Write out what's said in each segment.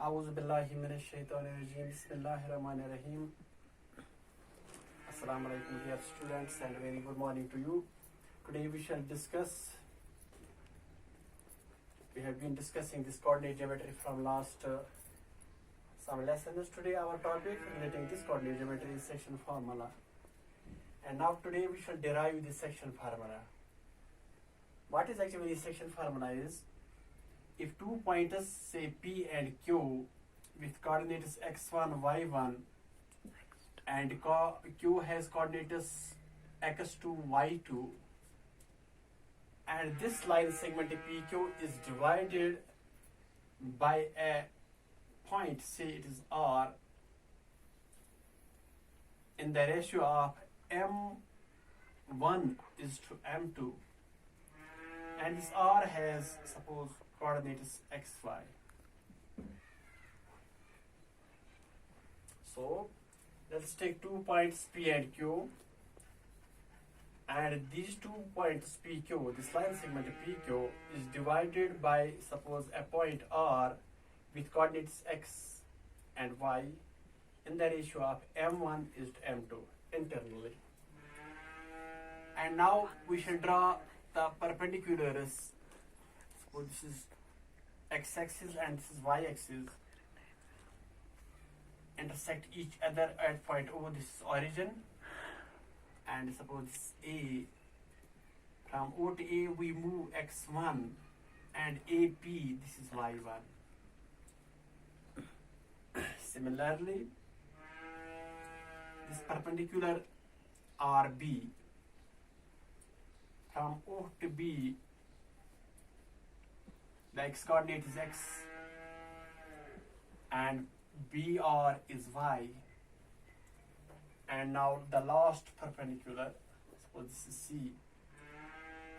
A'udhu billahi minash shaitanir rajim. Bismillahir rahmanir rahim. Assalamu alaikum dear students and very good morning to you. Today we shall discuss, we have been discussing this coordinate geometry from last some lessons. Today our topic relating this coordinate geometry is section formula. And now today we shall derive this section formula. What is actually this section formula is, if two pointers say P and Q with coordinates x1, y1 and Q has coordinates x2, y2, and this line segment PQ is divided by a point, say it is R, in the ratio of M1 is to M2, and this R has, suppose, coordinates xy. So let's take 2 points P and Q, and these 2 points PQ, this line segment PQ is divided by, suppose, a point R with coordinates x and y in the ratio of M1 is to M2 internally. And now we shall draw the perpendiculars. Suppose this is x-axis and this is y-axis, intersect each other at point O. This is origin, and suppose this is A. From O to A we move x1, and AP, this is y1. Similarly, this perpendicular RB, from O to B, the x coordinate is x and BR is y. And now the last perpendicular, suppose this is C,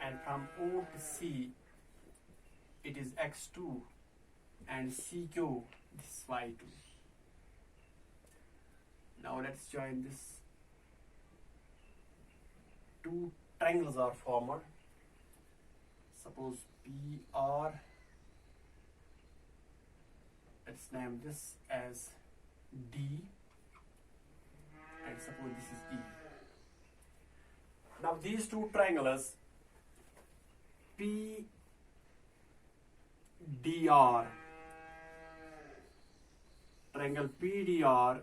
and from O to C it is x2 and CQ, this is y2. Now let's join this. Two triangles are formed. Suppose PR, let's name this as D, and suppose this is E. Now these two triangles PDR, triangle PDR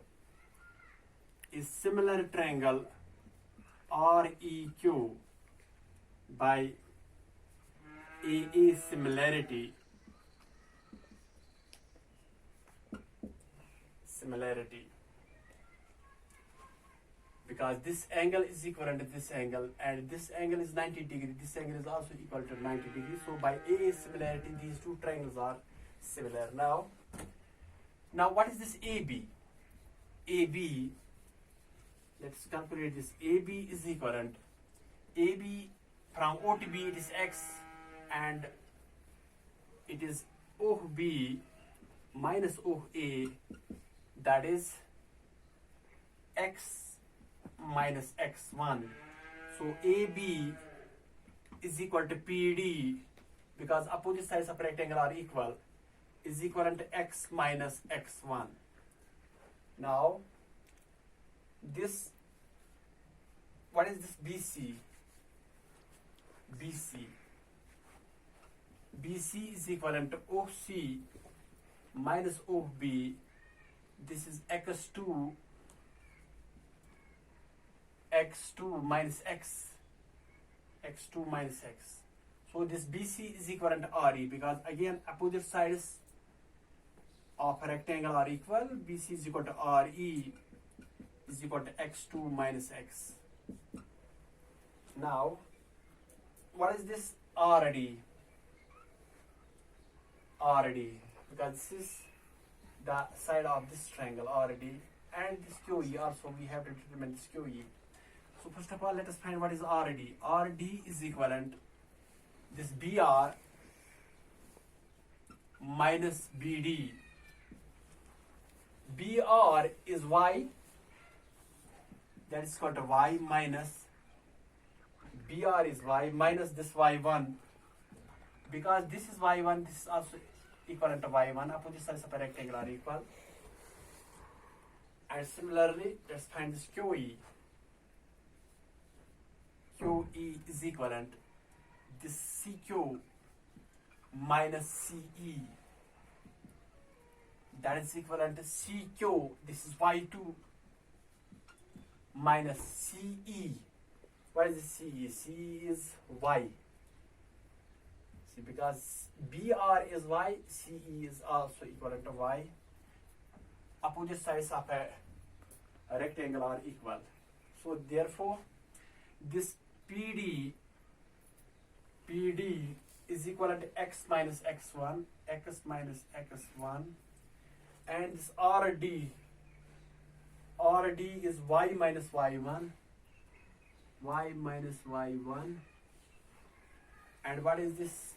is similar triangle REQ by AA similarity, because this angle is equivalent to this angle, and this angle is 90 degrees, this angle is also equal to 90 degrees. So by AA similarity these two triangles are similar. Now what is this AB? AB, let's calculate this. AB is equivalent, AB from O to B it is x, and it is OB minus OA, that is x minus x1. So AB is equal to PD, because opposite sides of rectangle are equal, is equivalent to x minus x1. Now this, what is this BC? BC is equivalent to OC minus OB. This is x2 minus x, x2 minus x. So this BC is equivalent to RE, because again opposite sides of a rectangle are equal. BC is equal to RE is equal to x2 minus x. Now what is this RD? Because this is the side of this triangle RD, and this QE also we have to determine this QE. So first of all let us find what is RD. RD is equivalent this BR minus BD. BR is y, that is equal to y minus BR is y minus this y1, because this is y1, this is also equivalent to y1. Opposite sides of a rectangle are equal. And similarly, let's find this QE. QE is equivalent this CQ minus CE. That is equivalent to CQ. This is y2 minus CE. What is CE? CE is y. See, because BR is y, CE is also equivalent to y. Opposite sides of a rectangle are equal. So therefore, this PD is equivalent to x minus x1, x minus x1, and this RD is y minus y1, y minus y1, and what is this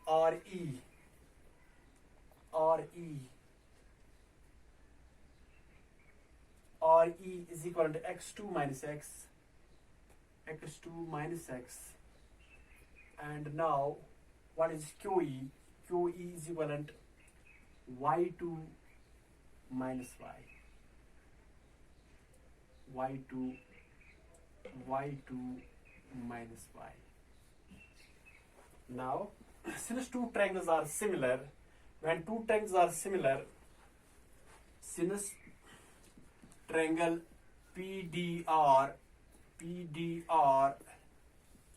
RE? RE is equal to x2 minus x, x2 minus x, and now what is QE? QE is equivalent y2 minus y2 minus y. Now, since two triangles are similar, when two triangles are similar, since triangle PDR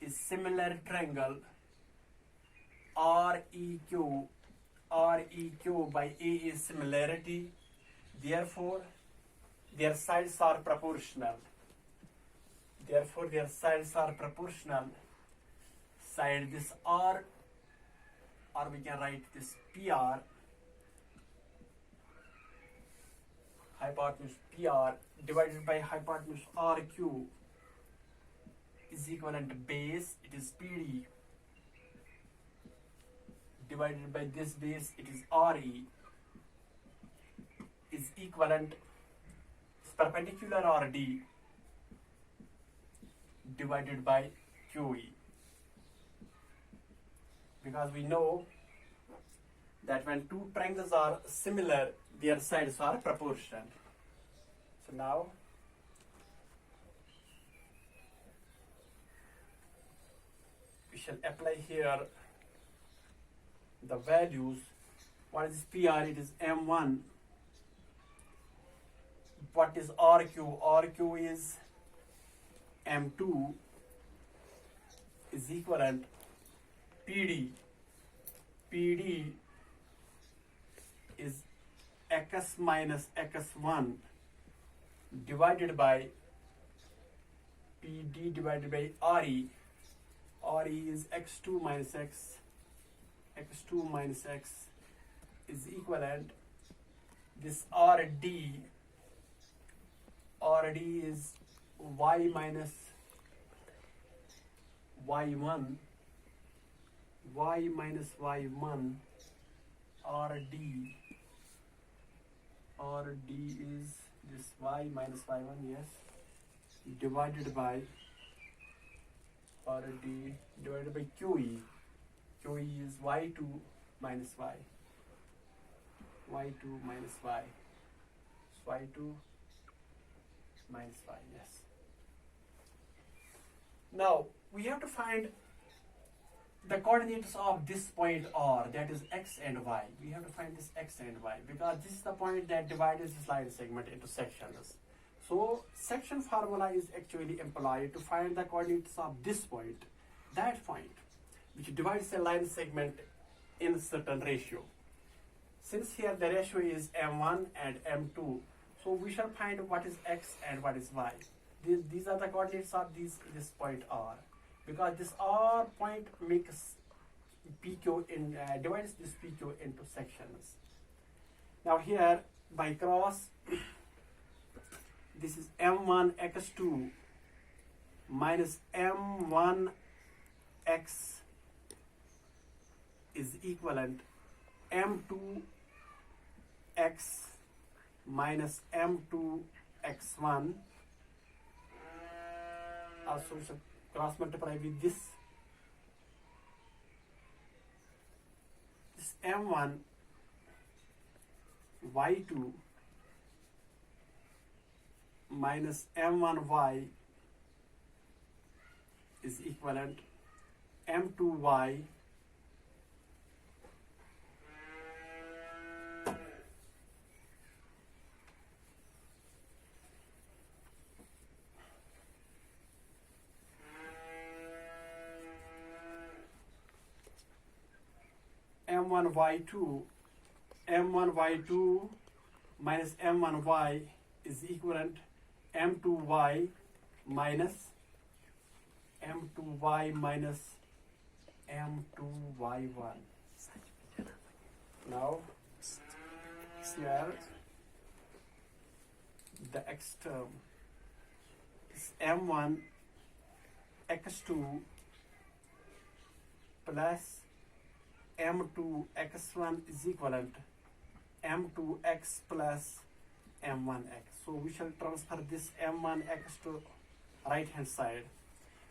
is similar triangle REQ by A is similarity, therefore their sides are proportional. Side this R, or we can write this PR, hypotenuse PR divided by hypotenuse RQ is equivalent to base, it is PD, divided by this base, it is RE, is equivalent perpendicular RD divided by QE. Because we know that when two triangles are similar, their sides are proportional. So now we shall apply here the values. What is PR? It is M1. What is RQ? RQ is M2 is equivalent PD. PD is x minus x1 divided by PD divided by RE. RE is x2 minus x. x2 minus x is equivalent this RD. RD is y minus y1. Y minus y1. RD is this y minus y1, yes, divided by RD divided by QE. QE is y2 minus y. y2 minus y. So y2 minus y, yes. Now we have to find the coordinates of this point R, that is x and y. We have to find this x and y because this is the point that divides this line segment into sections. So section formula is actually employed to find the coordinates of this point, that point, which divides a line segment in a certain ratio. Since here the ratio is M1 and M2, so we shall find what is x and what is y. These are the coordinates of this point R. Because this R point makes PQ divides this PQ into sections. Now here by cross, this is M1 x2 minus M1 x is equivalent M2 x minus M2 x1. Also we should cross multiply with this. this m1 y2 minus m1y is equivalent m2y m1y2 minus m1y is equivalent m2y minus m2y1. Now here the x term is m1 x2 plus m2 x1 is equivalent m2x plus m1x. So we shall transfer this m1x to right hand side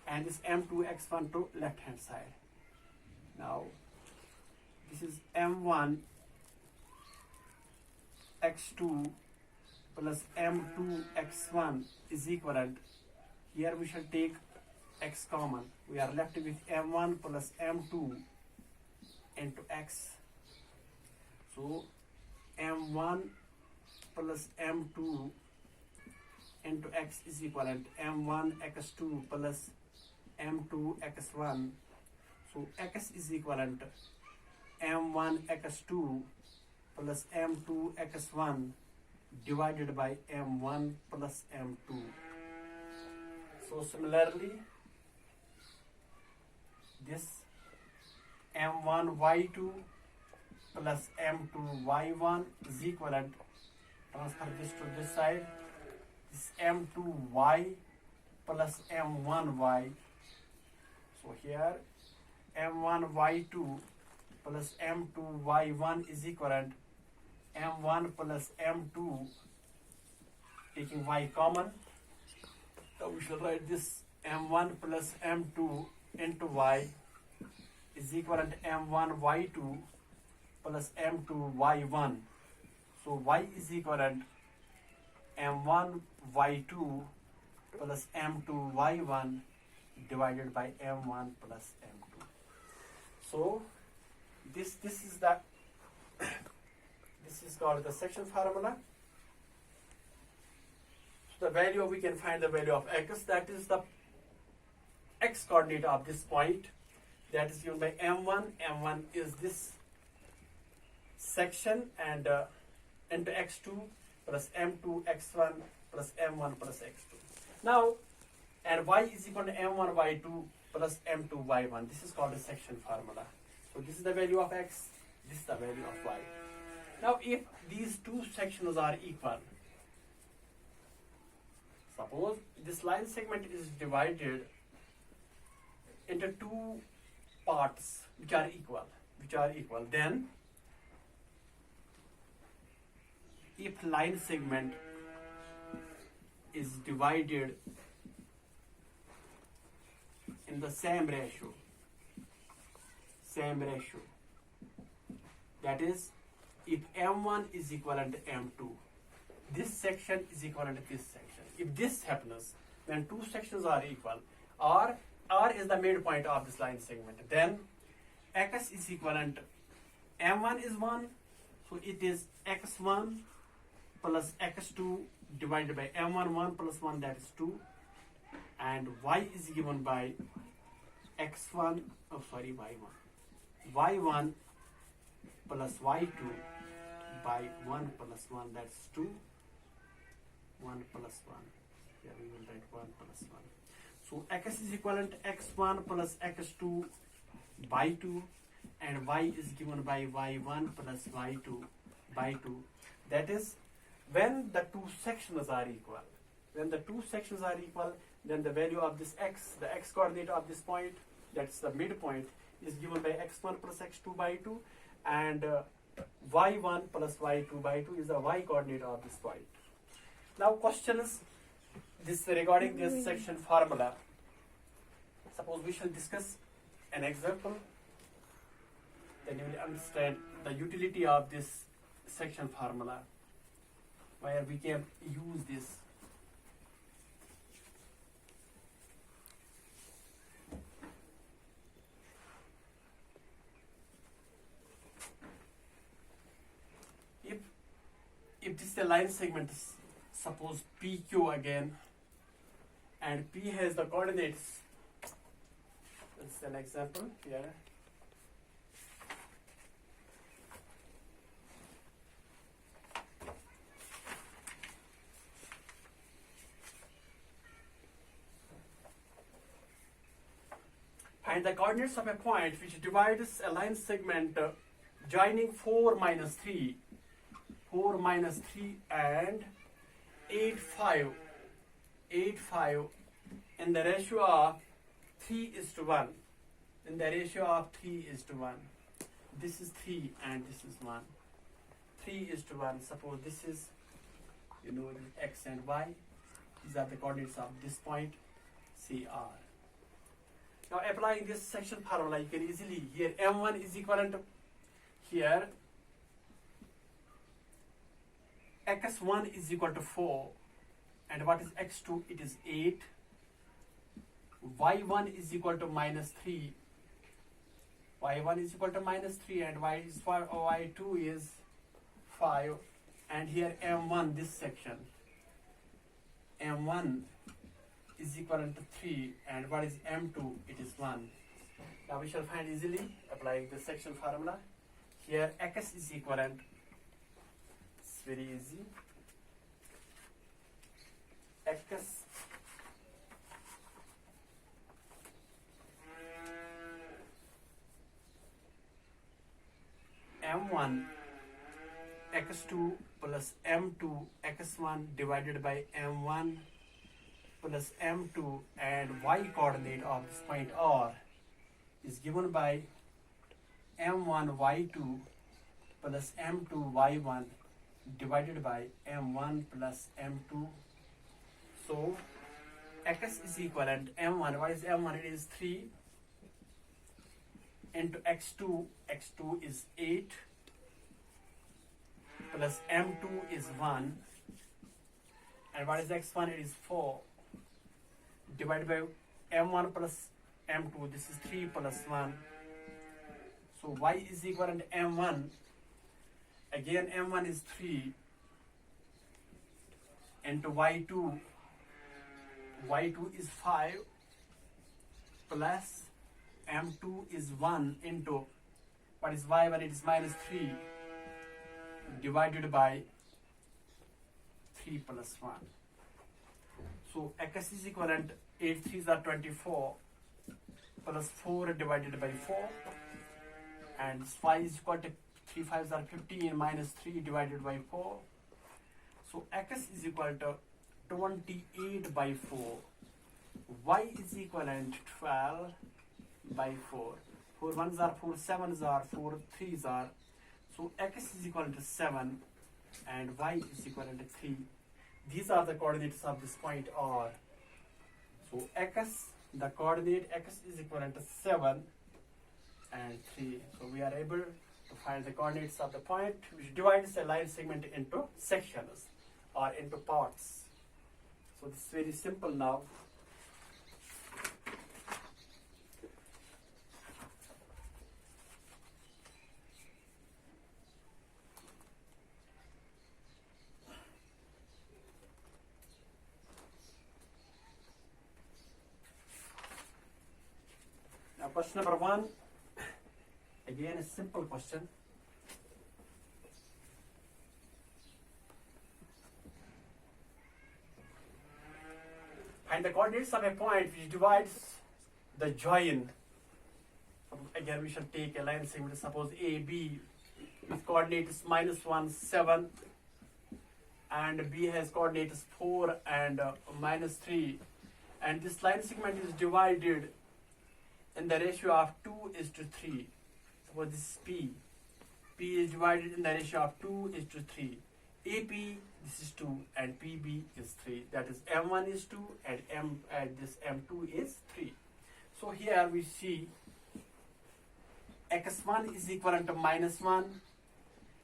and this m2x1 to left hand side. Now this is m1 x2 plus m2 x1 is equivalent. Here we shall take x common. We are left with m1 plus m2 into x. So m1 plus m2 into x is equivalent m1 x2 plus m2 x1. So x is equivalent m1 x2 plus m2 x1 divided by m1 plus m2. So similarly, this m1 y2 plus m2 y1 is equivalent. Transfer this to this side. This m2 y plus m1 y. So here m1 y2 plus m2 y1 is equivalent m1 plus m2, taking y common. So we shall write this m1 plus m2 into y is equivalent m1 y2 plus m2 y1. So y is equivalent m1 y2 plus m2 y1 divided by m1 plus m2. So this is the this is called the section formula. So the value, we can find the value of x, that is the x coordinate of this point, that is given by m1. M1 is this section, and into x2 plus m2 x1 plus m1 plus x2. Now, and y is equal to m1 y2 plus m2 y1. This is called the section formula. So this is the value of x, this is the value of y. Now if these two sections are equal, suppose this line segment is divided into two parts which are equal, then if line segment is divided in the same ratio, that is, if m1 is equivalent to m2, this section is equivalent to this section. If this happens, when two sections are equal, r is the midpoint of this line segment, then x is equivalent, m1 is 1, so it is x1 plus x2 divided by m1, 1 plus 1, that is 2, and y is given by y1 plus y2 by 1 plus 1, that's 2, 1 plus 1, here we will write 1 plus 1. So x is equivalent to x1 plus x2 by 2, and y is given by y1 plus y2 by 2. That is, when the two sections are equal, then the value of this x, the x coordinate of this point, that's the midpoint, is given by x1 plus x2 by 2, and y1 plus y2 by 2 is the y coordinate of this point. Now questions this regarding this section formula. Suppose we shall discuss an example. then you will understand the utility of this section formula, where we can use this. If this is a line segment, suppose PQ again, and P has the coordinates, that's an example here. Find the coordinates of a point which divides a line segment joining 4 minus 3 and 8, 5 in the ratio of 3:1. In the ratio of 3:1. This is 3 and this is 1. 3:1. Suppose this is, x and y. These are the coordinates of this point, CR. Now applying this section formula, you can easily, here M1 is equivalent to, here x1 is equal to 4, and what is x2? It is 8. y1 is equal to minus 3. y1 is equal to minus 3, and y2 is 5. And here M1, this section, M1 is equivalent to 3, and what is M2? It is 1. Now we shall find easily applying the section formula. Here x is equivalent, it's very easy, x M1 x2 plus M2 x1 divided by M1 plus M2, and y coordinate of this point R is given by M1 y2 plus M2 y1 divided by M1 plus M2. So x is equivalent M1. What is M1? It is 3 into x2. x2 is 8 plus M2 is 1. And what is x1? It is 4 divided by M1 plus M2. This is 3 plus 1. So y is equivalent to M1. Again M1 is 3 into y2. y2 is 5 plus M2 is 1 into, what is y1? It is minus 3 divided by 3 plus 1. So x is equivalent, 8 3s are 24 plus 4 divided by 4, and y is equal to 3 5s are 15 minus 3 divided by 4. So x is equal to 28 by 4. Y is equivalent to 12 by 4. 4 1s are 4, 7s are 4, 3s are. So x is equal to 7 and y is equal to 3. These are the coordinates of this point R. So the coordinate x is equivalent to 7 and 3. So we are able to find the coordinates of the point which divides a line segment into sections or into parts. So this is very simple now. Now question number 1, again a simple question. Find the coordinates of a point which divides the join. Again we shall take a line segment, suppose AB with coordinates -1, 7, and B has coordinates 4 and -3, and this line segment is divided in the ratio of 2:3. Suppose this is P. P is divided in the ratio of 2:3. AP, this is 2, and PB is 3. That is M1 is 2 and this M2 is 3. So here we see x1 is equivalent to minus 1.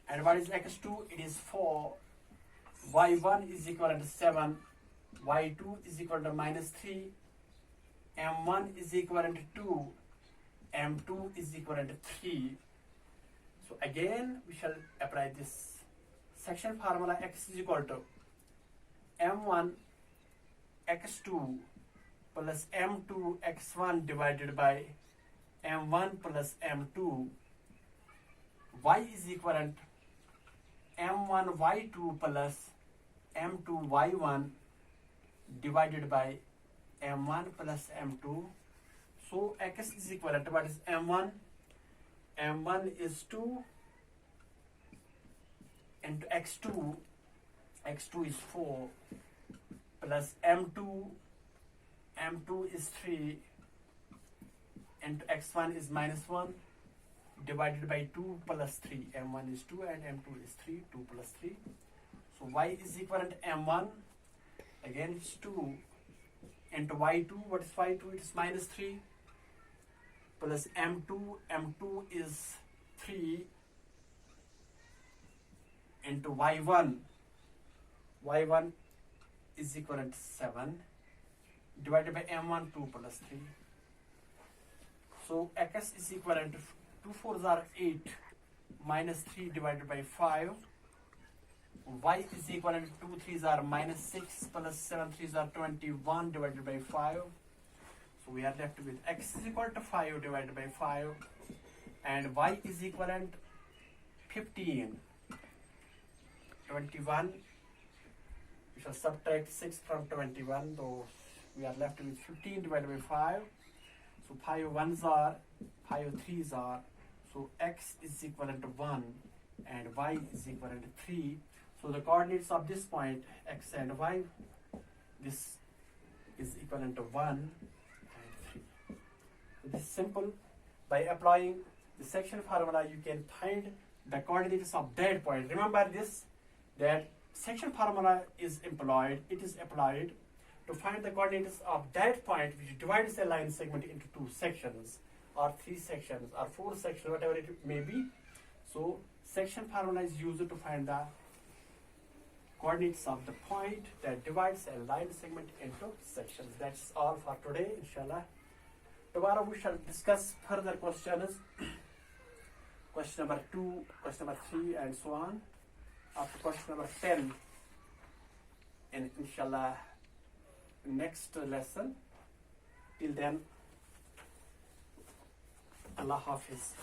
And what is x2? It is 4. y1 is equivalent to 7. y2 is equal to minus 3. m1 is equivalent to 2. m2 is equivalent to 3. So again, we shall apply this section formula. X is equal to m1 x2 plus m2 x1 divided by m1 plus m2. Y is equivalent m1 y2 plus m2 y1 divided by m1 plus m2. So x is equivalent to what is m1? m1 is 2 into x2. x2 is 4 plus m2. m2 is 3 into x1 is minus 1 divided by 2 plus 3. m1 is 2 and m2 is 3. 2 plus 3. So y is equivalent to m1. Again it's 2 into y2. What is y2? It is minus 3 plus m2. m2 is 3 into y1. y1 is equivalent to 7 divided by m1. 2 plus 3. So x is equivalent to 2 4s are 8 minus 3 divided by 5. Y is equivalent to 2 3s are minus 6 plus 7 3s are 21 divided by 5. So we are left with x is equal to 5 divided by 5 and y is equivalent 15. 21. We shall subtract 6 from 21, so we are left with 15 divided by 5. So 5 1s are, 5 3s are, so x is equivalent to 1 and y is equivalent to 3. So the coordinates of this point, x and y, this is equivalent to 1 and 3. So this is simple. By applying the section formula, you can find the coordinates of that point. Remember this, that section formula is employed, it is applied to find the coordinates of that point which divides a line segment into 2 sections or 3 sections or 4 sections, whatever it may be. So section formula is used to find the coordinates of the point that divides a line segment into sections. That's all for today, inshallah. Tomorrow we shall discuss further questions, question number 2, question number 3 and so on, after question number 10, and inshallah next lesson. Till then, Allah Hafiz.